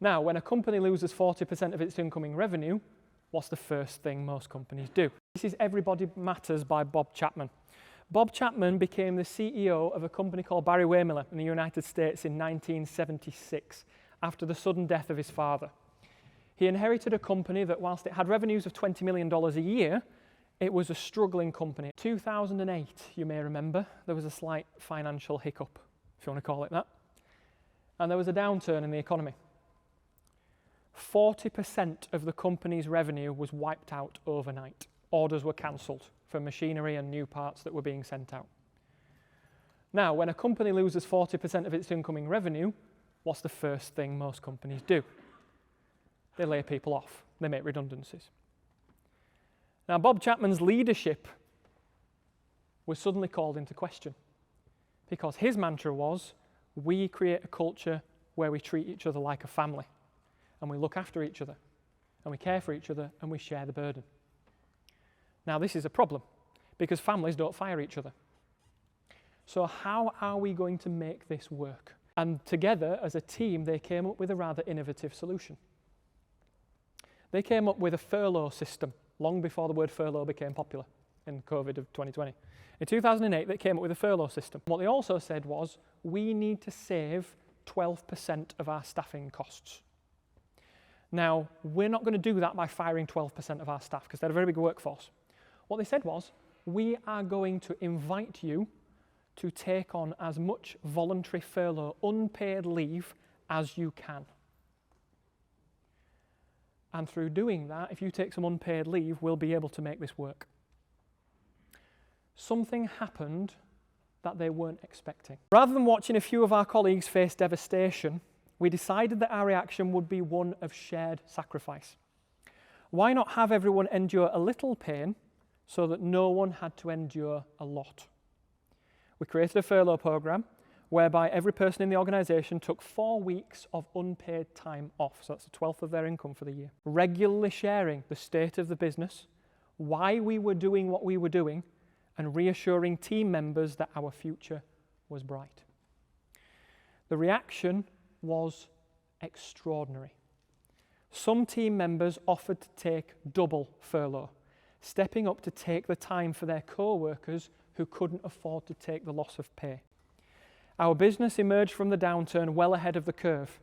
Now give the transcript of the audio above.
Now, when a company loses 40% of its incoming revenue, what's the first thing most companies do? This is Everybody Matters by Bob Chapman. Bob Chapman became the CEO of a company called Barry-Wehmiller in the United States in 1976 after the sudden death of his father. He inherited a company that, whilst it had revenues of $20 million a year, it was a struggling company. 2008, you may remember, there was a slight financial hiccup, if you want to call it that, and there was a downturn in the economy. 40% of the company's revenue was wiped out overnight. Orders were cancelled for machinery and new parts that were being sent out. Now, when a company loses 40% of its incoming revenue, what's the first thing most companies do? They lay people off. They make redundancies. Now, Bob Chapman's leadership was suddenly called into question because his mantra was, we create a culture where we treat each other like a family, and we look after each other, and we care for each other, and we share the burden. Now, this is a problem because families don't fire each other. So how are we going to make this work? And together, as a team, they came up with a rather innovative solution. They came up with a furlough system long before the word furlough became popular in COVID of 2020. In 2008, they came up with a furlough system. What they also said was, we need to save 12% of our staffing costs. Now, we're not going to do that by firing 12% of our staff because they're a very big workforce. What they said was, we are going to invite you to take on as much voluntary furlough, unpaid leave as you can. And through doing that, if you take some unpaid leave, we'll be able to make this work. Something happened that they weren't expecting. Rather than watching a few of our colleagues face devastation, we decided that our reaction would be one of shared sacrifice. Why not have everyone endure a little pain so that no one had to endure a lot? We created a furlough program whereby every person in the organisation took 4 weeks of unpaid time off, so that's a 12th of their income for the year, regularly sharing the state of the business, why we were doing what we were doing, and reassuring team members that our future was bright. The reaction was extraordinary. Some team members offered to take double furlough, stepping up to take the time for their co-workers who couldn't afford to take the loss of pay. Our business emerged from the downturn well ahead of the curve,